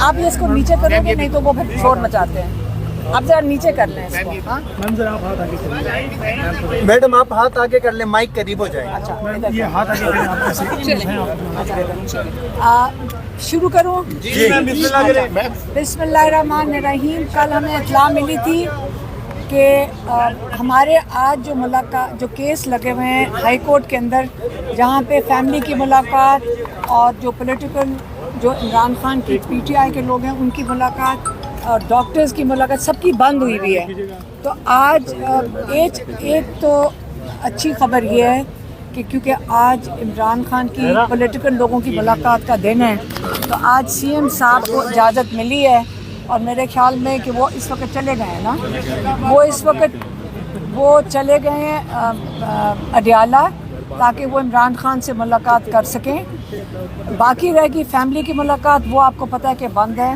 आप ये इसको नीचे करोगे नहीं तो वो फिर शोर मचाते हैं। आप जरा नीचे कर लें इसको। हाँ मैम जरा आप हाथ आगे कर लें। मैडम आप हाथ आगे कर लें, माइक करीब हो जाए। अच्छा मैम ये हाथ आगे करें, आप ऐसे हैं आप। शुरू करूँ? जी मैम बिस्मिल्लाह करें। बिस्मिल्लाहिर्रहमानिर्रहीम। कल हमें इत्तला मिली थी कि हमारे आज जो मुलाकात जो केस लगे हुए हैं हाई कोर्ट के अंदर, जहाँ पे फैमिली की मुलाकात और जो पॉलिटिकल जो इमरान खान की पीटीआई के लोग हैं उनकी मुलाकात और डॉक्टर्स की मुलाकात सबकी बंद हुई हुई है। तो आज एक तो अच्छी खबर ये है कि क्योंकि आज इमरान खान की पॉलिटिकल लोगों की मुलाकात का दिन है, तो आज सीएम साहब को इजाज़त मिली है और मेरे ख्याल में कि वो इस वक्त चले गए हैं ना, वो इस वक्त वो चले गए हैं अडियाला, ताकि वो इमरान खान से मुलाकात कर सकें। बाकी रहेगी फैमिली की मुलाकात, वो आपको पता है कि बंद है।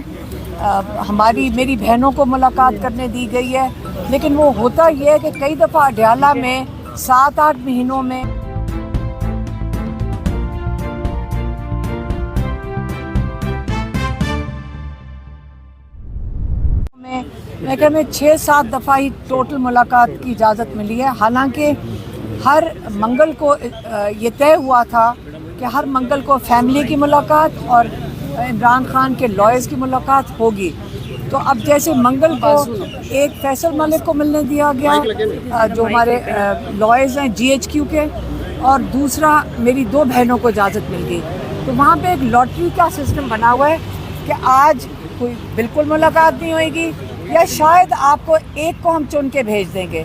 मेरी बहनों को मुलाकात करने दी गई है, लेकिन वो होता ये है कि कई दफ़ा अडियाला में 7-8 महीनों में मैं 6-7 दफ़ा ही टोटल मुलाकात की इजाज़त मिली है। हालांकि हर मंगल को ये तय हुआ था कि हर मंगल को फैमिली की मुलाकात और इमरान खान के लॉयर्स की मुलाकात होगी। तो अब जैसे मंगल को एक फैसल मलिक को मिलने दिया गया जो हमारे लॉयर्स हैं GHQ के, और दूसरा मेरी 2 बहनों को इजाज़त मिल गई। तो वहाँ पे एक लॉटरी का सिस्टम बना हुआ है कि आज कोई बिल्कुल मुलाकात नहीं होएगी या शायद आपको एक को हम चुन के भेज देंगे।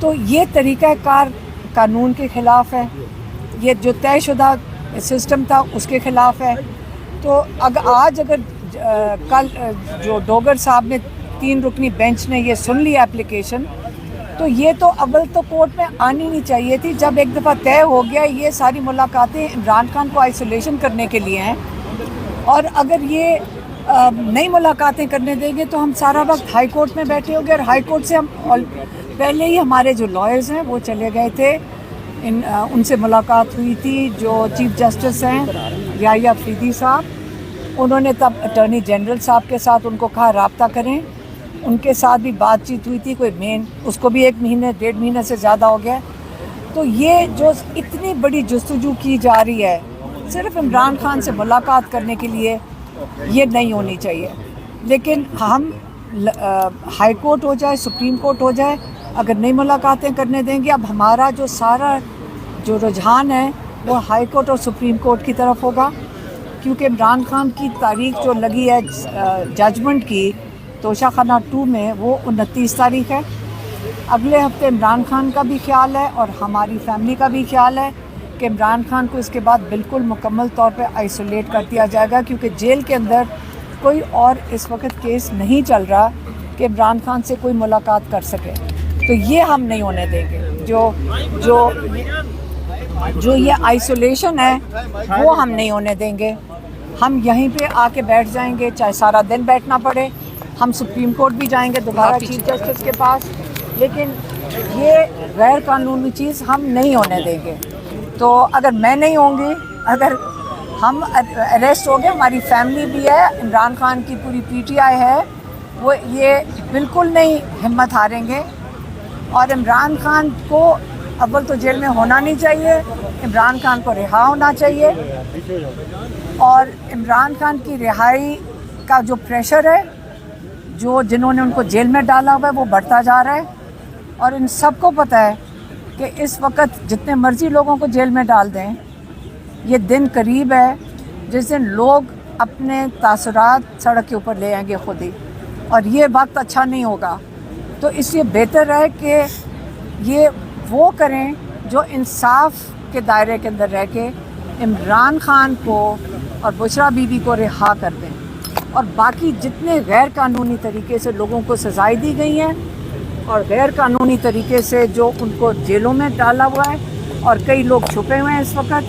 तो ये तरीक़ाकार कानून के ख़िलाफ़ है, ये जो तयशुदा सिस्टम था उसके ख़िलाफ़ है। तो अगर कल जो डोगर साहब ने 3 रुकनी बेंच ने ये सुन लिया एप्लीकेशन, तो ये तो अव्वल तो कोर्ट में आनी नहीं चाहिए थी। जब एक दफ़ा तय हो गया ये सारी मुलाकातें इमरान खान को आइसोलेशन करने के लिए हैं, और अगर ये नई मुलाकातें करने देंगे तो हम सारा वक्त हाई कोर्ट में बैठे होंगे। और हाई कोर्ट से हम पहले ही हमारे जो लॉयर्स हैं वो चले गए थे, उनसे मुलाकात हुई थी। जो चीफ जस्टिस हैं याहिया अफरीदी साहब, उन्होंने तब अटॉर्नी जनरल साहब के साथ उनको कहा रब्ता करें, उनके साथ भी बातचीत हुई थी। कोई उसको भी 1 महीने 1.5 महीने से ज़्यादा हो गया। तो ये जो इतनी बड़ी जस्तजू की जा रही है सिर्फ इमरान खान से मुलाकात करने के लिए, ये नहीं होनी चाहिए। लेकिन हम हाई कोर्ट हो जाए, सुप्रीम कोर्ट हो जाए, अगर नई मुलाकातें करने देंगे, अब हमारा जो सारा जो रुझान है वो हाई कोर्ट और सुप्रीम कोर्ट की तरफ होगा, क्योंकि इमरान खान की तारीख जो लगी है जजमेंट की तोशाखाना 2 में, वो 29 तारीख है। अगले हफ्ते इमरान खान का भी ख्याल है और हमारी फैमिली का भी ख्याल है कि इमरान खान को इसके बाद बिल्कुल मुकम्मल तौर पे आइसोलेट कर दिया जाएगा, क्योंकि जेल के अंदर कोई और इस वक्त केस नहीं चल रहा कि इमरान खान से कोई मुलाकात कर सके। तो ये हम नहीं होने देंगे। जो ये आइसोलेशन है वो हम नहीं होने देंगे। हम यहीं पे आके बैठ जाएंगे, चाहे सारा दिन बैठना पड़े। हम सुप्रीम कोर्ट भी जाएंगे दोबारा चीफ जस्टिस के पास, लेकिन ये गैर कानूनी चीज़ हम नहीं होने देंगे। तो अगर मैं नहीं होंगी, अगर हम अरेस्ट हो गए, हमारी फैमिली भी है, इमरान खान की पूरी पीटीआई है, वो ये बिल्कुल नहीं हिम्मत हारेंगे। और इमरान खान को अव्वल तो जेल में होना नहीं चाहिए, इमरान खान को रिहा होना चाहिए। और इमरान खान की रिहाई का जो प्रेशर है, जिन्होंने उनको जेल में डाला हुआ है, वो बढ़ता जा रहा है। और इन सबको पता है कि इस वक्त जितने मर्ज़ी लोगों को जेल में डाल दें, ये दिन करीब है जिस दिन लोग अपने तासुरात सड़क के ऊपर ले आएंगे खुद ही, और ये वक्त अच्छा नहीं होगा। तो इसलिए बेहतर है कि ये वो करें जो इंसाफ के दायरे के अंदर रह के इमरान खान को और बुशरा बीबी को रिहा कर दें। और बाकी जितने गैर कानूनी तरीके से लोगों को सज़ाएं दी गई हैं और गैर कानूनी तरीके से जो उनको जेलों में डाला हुआ है, और कई लोग छुपे हुए हैं इस वक्त,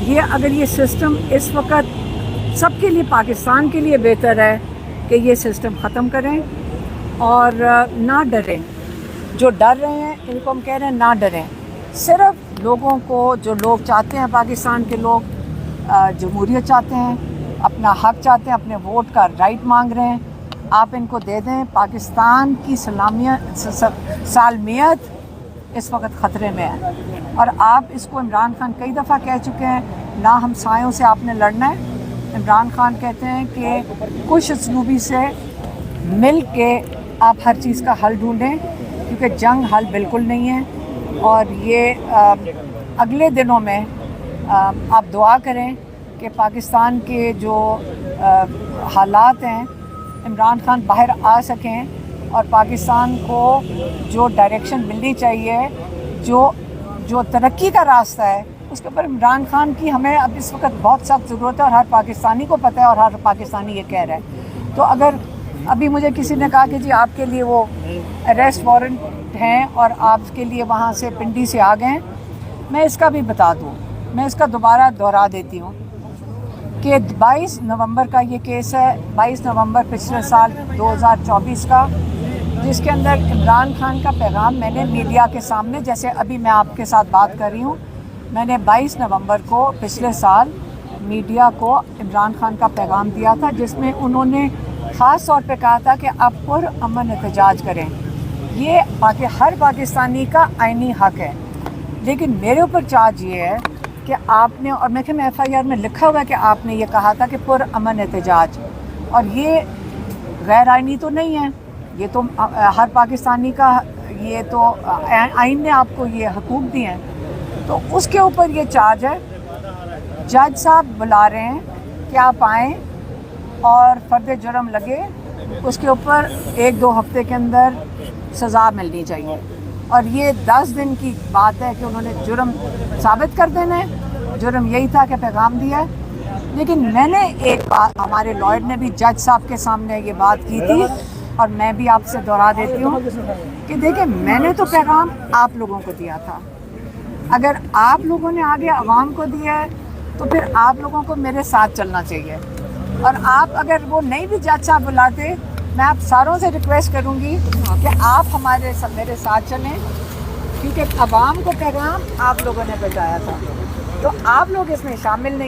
ये अगर ये सिस्टम इस वक्त सबके लिए, पाकिस्तान के लिए बेहतर है कि ये सिस्टम ख़त्म करें और ना डरें। जो डर रहे हैं इनको हम कह रहे हैं ना डरें। सिर्फ लोगों को, जो लोग चाहते हैं, पाकिस्तान के लोग जमहूरियत चाहते हैं, اپنا حق چاہتے ہیں, اپنے ووٹ کا رائٹ مانگ رہے ہیں, آپ ان کو دے دیں. پاکستان کی سالمیت اس وقت خطرے میں ہے, اور آپ اس کو عمران خان کئی دفعہ کہہ چکے ہیں, نہ ہمسایوں سے آپ نے لڑنا ہے. عمران خان کہتے ہیں کہ خوش اسلوبی سے مل کے آپ ہر چیز کا حل ڈھونڈیں, کیونکہ جنگ حل بالکل نہیں ہے. اور یہ اگلے دنوں میں آپ دعا کریں کہ پاکستان کے جو حالات ہیں عمران خان باہر آ سکیں, اور پاکستان کو جو ڈائریکشن ملنی چاہیے, جو ترقی کا راستہ ہے, اس کے اوپر عمران خان کی ہمیں اب اس وقت بہت سخت ضرورت ہے, اور ہر پاکستانی کو پتہ ہے, اور ہر پاکستانی یہ کہہ رہا ہے. تو اگر ابھی مجھے کسی نے کہا کہ جی آپ کے لیے وہ اریسٹ وارنٹ ہیں اور آپ کے لیے وہاں سے پنڈی سے آ گئے ہیں, میں اس کا بھی بتا دوں, میں اس کا دوبارہ دہرا دیتی ہوں کہ 22 نومبر کا یہ کیس ہے, 22 نومبر پچھلے سال 2024 کا, جس کے اندر عمران خان کا پیغام میں نے میڈیا کے سامنے, جیسے ابھی میں آپ کے ساتھ بات کر رہی ہوں, میں نے 22 نومبر کو پچھلے سال میڈیا کو عمران خان کا پیغام دیا تھا, جس میں انہوں نے خاص طور پہ کہا تھا کہ آپ پرامن احتجاج کریں, یہ ہر پاکستانی کا آئینی حق ہے. لیکن میرے اوپر چارج یہ ہے کہ آپ نے, اور میں کہ میں ایف آئی آر میں لکھا ہوا ہے کہ آپ نے یہ کہا تھا کہ پرامن احتجاج, اور یہ غیر آئینی تو نہیں ہے, یہ تو ہر پاکستانی کا, یہ تو آئین نے آپ کو یہ حقوق دیے ہیں. تو اس کے اوپر یہ چارج ہے. جج صاحب بلا رہے ہیں کہ آپ آئیں اور فرد جرم لگے, اس کے اوپر 1-2 ہفتے کے اندر سزا ملنی چاہیے, اور یہ 10 دن کی بات ہے کہ انہوں نے جرم ثابت کر دینا ہے. جرم یہی تھا کہ پیغام دیا ہے. لیکن میں نے ایک بات, ہمارے لائر نے بھی جج صاحب کے سامنے یہ بات کی تھی, اور میں بھی آپ سے دہرا دیتی ہوں کہ دیکھیں, میں نے تو پیغام آپ لوگوں کو دیا تھا, اگر آپ لوگوں نے آگے عوام کو دیا ہے تو پھر آپ لوگوں کو میرے ساتھ چلنا چاہیے. اور آپ اگر وہ نہیں بھی جج صاحب بلاتے, میں آپ ساروں سے ریکویسٹ کروں گی کہ آپ میرے ساتھ چلیں, کیونکہ عوام کو پیغام آپ لوگوں نے پہنچایا تھا, تو آپ لوگ اس میں شامل نہیں.